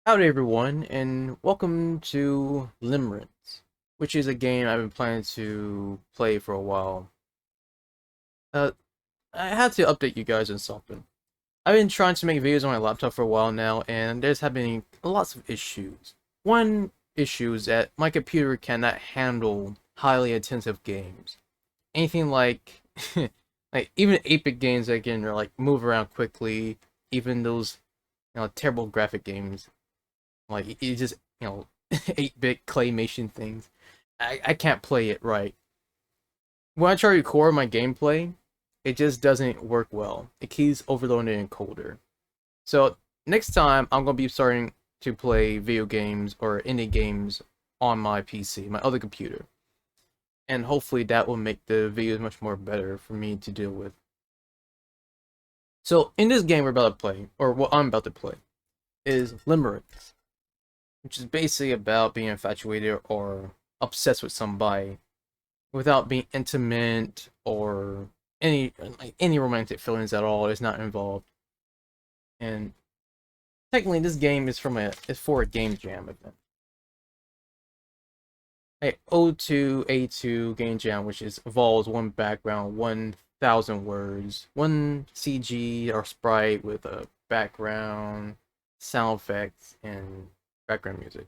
Howdy everyone, and welcome to Limerence, which is a game I've been planning to play for a while. Uh, I had to update you guys on something. I've been trying to make videos on my laptop for a while now, and there's having lots of issues. One issue is that my computer cannot handle highly intensive games. Anything like, like even 8-bit games that can like move around quickly, even those terrible graphic games. Like it just 8-bit claymation things. I can't play it right. When I try to record my gameplay, it just doesn't work well. It keeps overloading and colder. So next time I'm gonna be starting to play video games or indie games on my PC, my other computer. And hopefully that will make the videos much more better for me to deal with. So in this game we're about to play, or what I'm about to play, is Limerence, which is basically about being infatuated or obsessed with somebody without being intimate or any romantic feelings at all is not involved. And technically, this game is for a game jam event. A O2 A2 game jam, which involves one background, 1,000 words, one CG or sprite with a background, sound effects, and background music.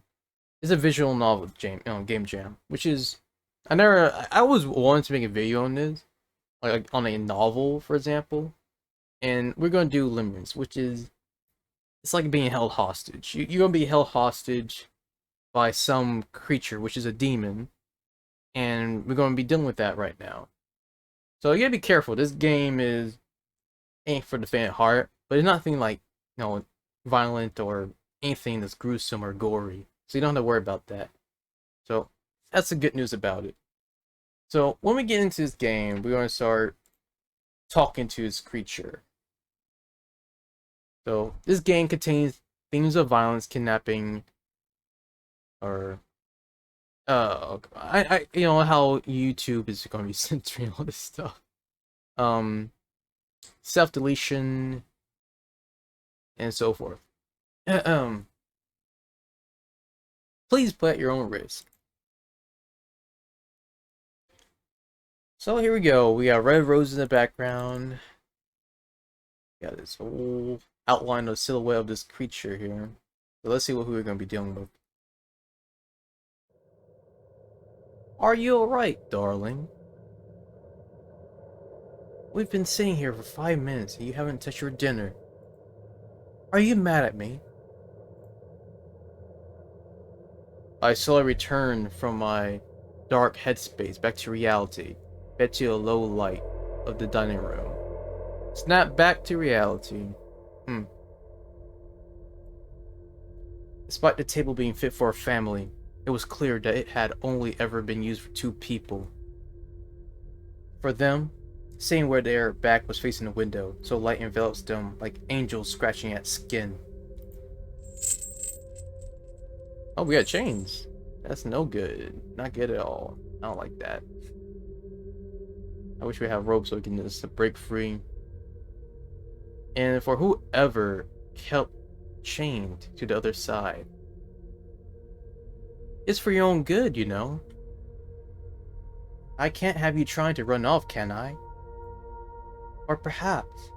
It's a visual novel game jam, which is I always wanted to make a video on this, like on a novel, for example. And we're gonna do Limerence, which is it's like being held hostage. You're gonna be held hostage by some creature, which is a demon, and we're gonna be dealing with that right now. So you gotta be careful. This game ain't for the faint of heart, but it's nothing like violent or anything that's gruesome or gory. So you don't have to worry about that. So that's the good news about it. So when we get into this game, we're going to start talking to this creature. So this game contains themes of violence, kidnapping, or I you know how YouTube is going to be censoring all this stuff. Um, self deletion and so forth. Please play at your own risk. So here we go. We got red roses in the background. We got this whole outline of silhouette of this creature here. So let's see who we're going to be dealing with. Are you alright, darling? We've been sitting here for 5 minutes and you haven't touched your dinner. Are you mad at me? I slowly returned from my dark headspace back to reality, back to the low light of the dining room. Snap back to reality. Despite the table being fit for a family, it was clear that it had only ever been used for 2 people. For them, sitting where their back was facing the window, so light envelops them like angels scratching at skin. Oh, we got chains. That's no good. Not good at all. I don't like that. I wish we had ropes so we can just break free. And for whoever kept chained to the other side, it's for your own good, you know. I can't have you trying to run off, can I? Or perhaps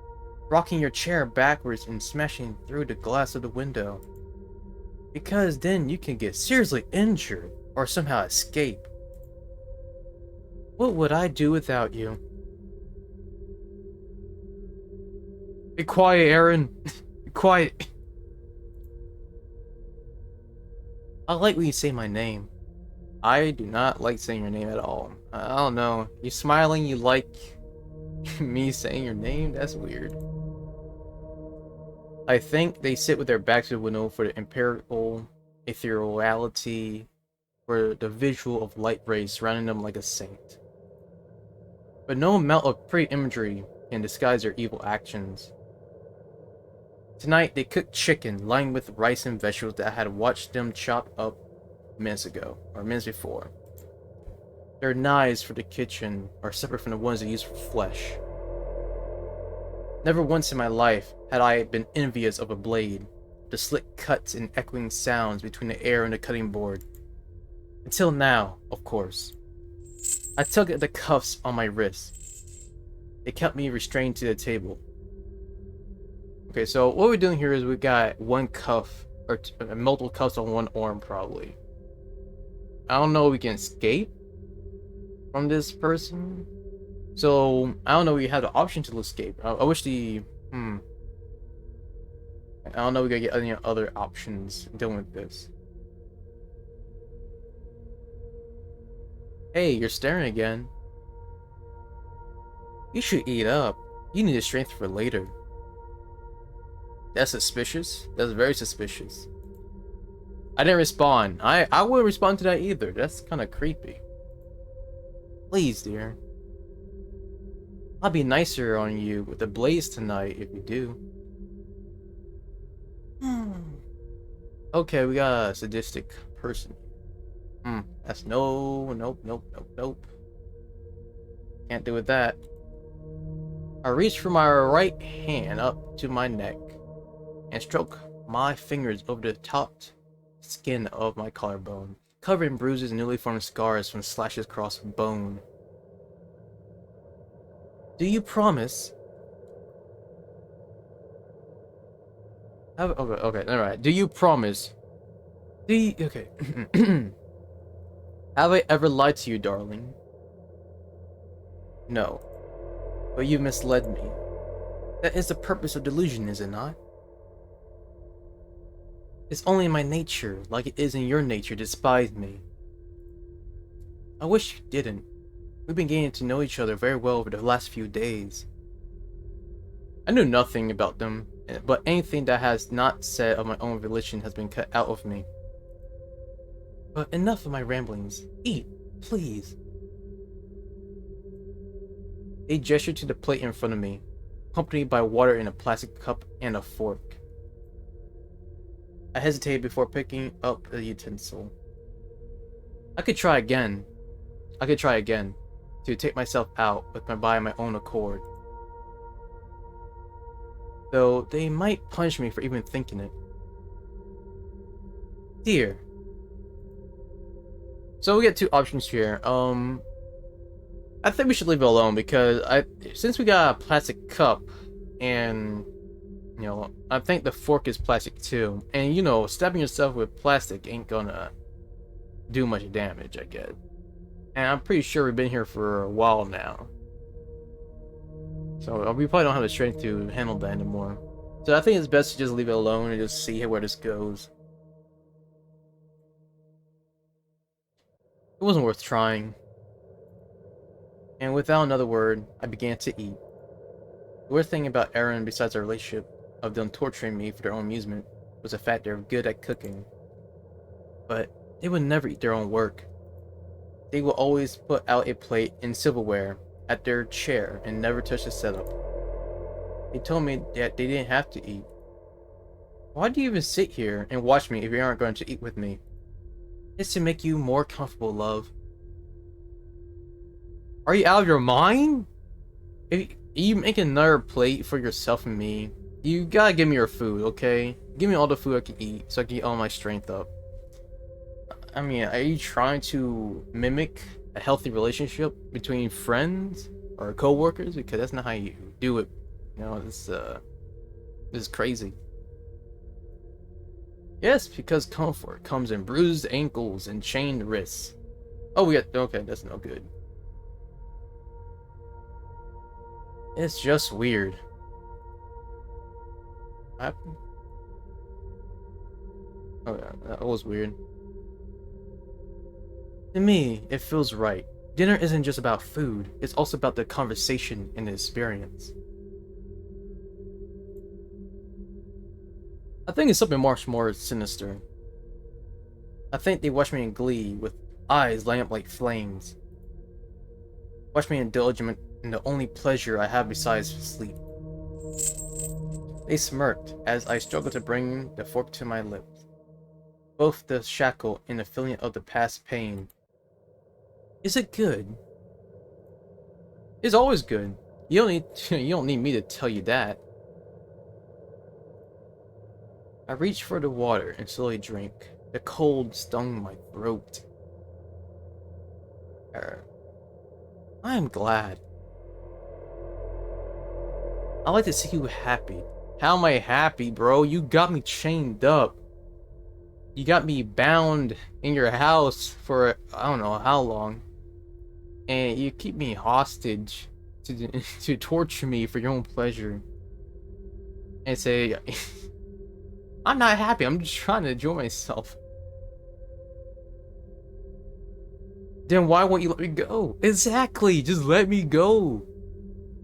rocking your chair backwards and smashing through the glass of the window. Because then you can get seriously injured or somehow escape. What would I do without you? Be quiet, Aaron. Be quiet. I like when you say my name. I do not like saying your name at all. I don't know. You smiling, you like me saying your name? That's weird. I think they sit with their backs to the window for the empirical ethereality, for the visual of light rays surrounding them like a saint. But no amount of pretty imagery can disguise their evil actions. Tonight, they cooked chicken lined with rice and vegetables that I had watched them chop up minutes ago, or minutes before. Their knives for the kitchen are separate from the ones they use for flesh. Never once in my life had I been envious of a blade, the slick cuts and echoing sounds between the air and the cutting board. Until now, of course. I tugged at the cuffs on my wrists. They kept me restrained to the table. Okay, so what we're doing here is we got one cuff, or multiple cuffs on one arm, probably. I don't know if we can escape from this person. So, I don't know if we have the option to escape. I wish the... I don't know if we gotta get any other options dealing with this. Hey, you're staring again. You should eat up. You need the strength for later. That's suspicious. That's very suspicious. I didn't respond. I wouldn't respond to that either. That's kind of creepy. Please, dear. I'll be nicer on you with the blaze tonight if you do. Okay, we got a sadistic person. That's nope. Can't do with that. I reach for my right hand up to my neck and stroke my fingers over the taut skin of my collarbone, covered in bruises and newly formed scars from slashes across bone. Do you promise? Okay, alright. Do you promise? Okay. Have I ever lied to you, darling? No. But you misled me. That is the purpose of delusion, is it not? It's only in my nature, like it is in your nature, to despise me. I wish you didn't. We've been getting to know each other very well over the last few days. I knew nothing about them, but anything that has not said of my own volition has been cut out of me. But enough of my ramblings. Eat, please. They gestured to the plate in front of me, accompanied by water in a plastic cup and a fork. I hesitated before picking up the utensil. I could try again. To take myself out by my own accord. Though they might punish me for even thinking it. Dear. So we get two options here. I think we should leave it alone because since we got a plastic cup and I think the fork is plastic too. And stabbing yourself with plastic ain't gonna do much damage, I guess. And I'm pretty sure we've been here for a while now. So we probably don't have the strength to handle that anymore. So I think it's best to just leave it alone and just see where this goes. It wasn't worth trying. And without another word, I began to eat. The weird thing about Aaron, besides our relationship of them torturing me for their own amusement, was the fact they're good at cooking. But they would never eat their own work. They will always put out a plate and silverware at their chair and never touch the setup. They told me that they didn't have to eat. Why do you even sit here and watch me if you aren't going to eat with me? It's to make you more comfortable, love. Are you out of your mind? If you make another plate for yourself and me, you gotta give me your food, okay? Give me all the food I can eat so I can get all my strength up. I mean, are you trying to mimic a healthy relationship between friends or co-workers? Because that's not how you do it. This is crazy. Yes, because comfort comes in bruised ankles and chained wrists. Oh, okay, that's no good. It's just weird. What happened? Oh yeah, that was weird. To me, it feels right. Dinner isn't just about food, it's also about the conversation and the experience. I think it's something much more sinister. I think they watch me in glee, with eyes lighting up like flames. Watch me indulge in the only pleasure I have besides sleep. They smirked as I struggled to bring the fork to my lips. Both the shackle and the feeling of the past pain. Is it good? It's always good. You don't need me to tell you that. I reached for the water and slowly drank. The cold stung my throat. I am glad. I like to see you happy. How am I happy, bro? You got me chained up. You got me bound in your house for I don't know how long. And you keep me hostage to to torture me for your own pleasure. And say, I'm not happy, I'm just trying to enjoy myself. Then why won't you let me go? Exactly, just let me go.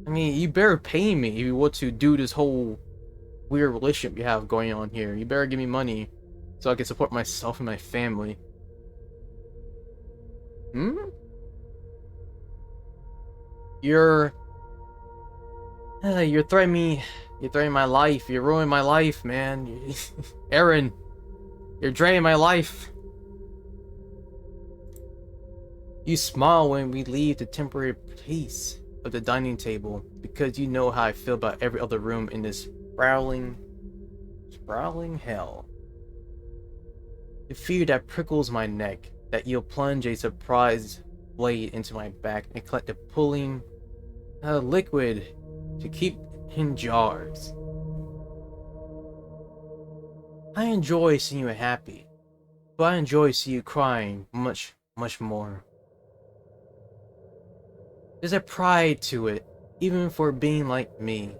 I mean, you better pay me if you want to do this whole weird relationship you have going on here. You better give me money so I can support myself and my family. Hmm? You're you're threatening me. You're threatening my life. You're ruining my life, man. Aaron, you're draining my life. You smile when we leave the temporary peace of the dining table because you know how I feel about every other room in this sprawling hell. The fear that prickles my neck, that you'll plunge a surprise blade into my back and collect the pulling liquid to keep in jars. I enjoy seeing you happy, but I enjoy seeing you crying much, much more. There's a pride to it, even for being like me.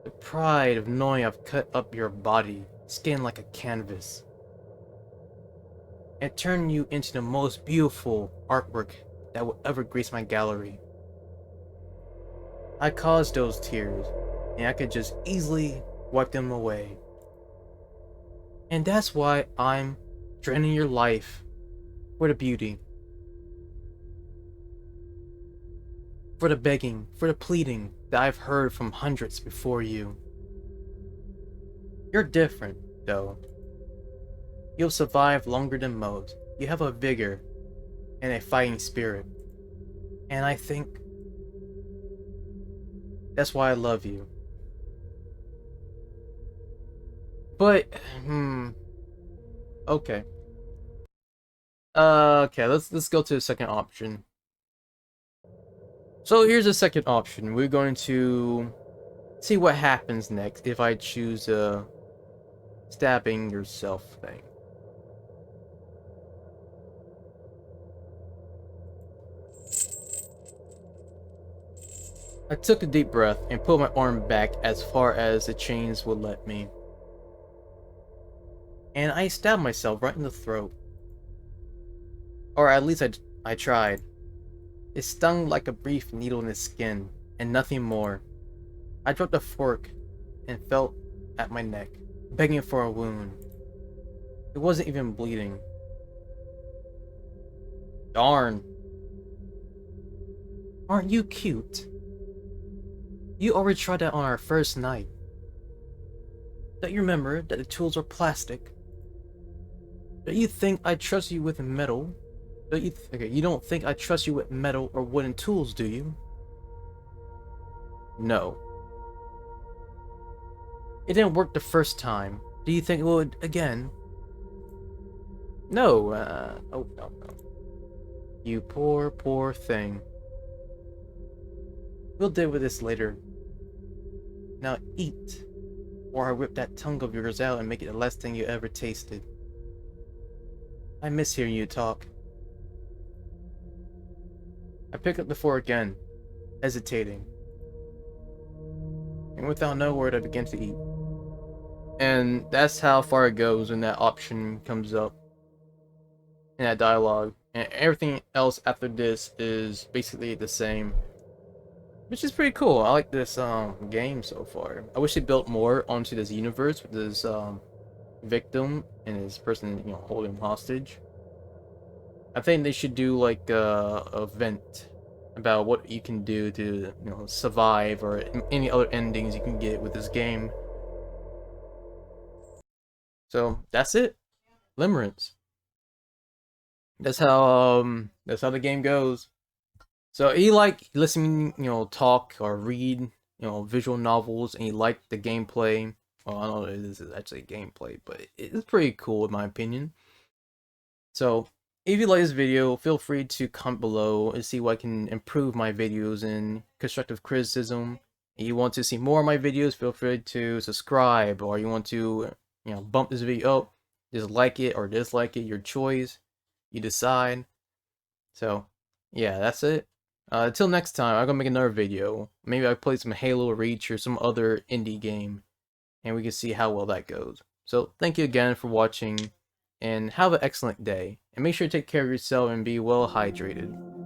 The pride of knowing I've cut up your body, skin like a canvas, and turned you into the most beautiful artwork that will ever grace my gallery. I caused those tears, and I could just easily wipe them away. And that's why I'm draining your life for the beauty, for the begging, for the pleading that I've heard from hundreds before you. You're different, though. You'll survive longer than most. You have a vigor and a fighting spirit. And I think that's why I love you. But, okay. Okay, let's go to the second option. So here's the second option. We're going to see what happens next if I choose a stabbing yourself thing. I took a deep breath and pulled my arm back as far as the chains would let me. And I stabbed myself right in the throat. Or at least I tried. It stung like a brief needle in the skin, and nothing more. I dropped the fork and felt at my neck, begging for a wound. It wasn't even bleeding. Darn. Aren't you cute? You already tried that on our first night. Don't you remember that the tools are plastic? Don't you think I trust you with metal? Okay, you don't think I trust you with metal or wooden tools, do you? No. It didn't work the first time. Do you think it would again? No, oh, no. You poor, poor thing. We'll deal with this later. Now eat, or I whip that tongue of yours out and make it the last thing you ever tasted. I miss hearing you talk. I pick up the fork again, hesitating. And without no word, I begin to eat. And that's how far it goes when that option comes up in that dialogue. And everything else after this is basically the same. Which is pretty cool. I like this game so far. I wish they built more onto this universe with this victim and his person, holding him hostage. I think they should do like a event about what you can do to, survive, or any other endings you can get with this game. So that's it. Limerence. That's how the game goes. So you like listening, talk or read, visual novels, and you like the gameplay, Well, I don't know if this is actually gameplay, but it's pretty cool in my opinion. So, if you like this video, feel free to comment below and see what I can improve my videos in constructive criticism. If you want to see more of my videos, feel free to subscribe, or you want to, bump this video up, just like it or dislike it, your choice. You decide. So, yeah, that's it. Until next time, I'm gonna make another video. Maybe I play some Halo Reach or some other indie game, and we can see how well that goes. So, thank you again for watching, and have an excellent day. And make sure to take care of yourself and be well hydrated.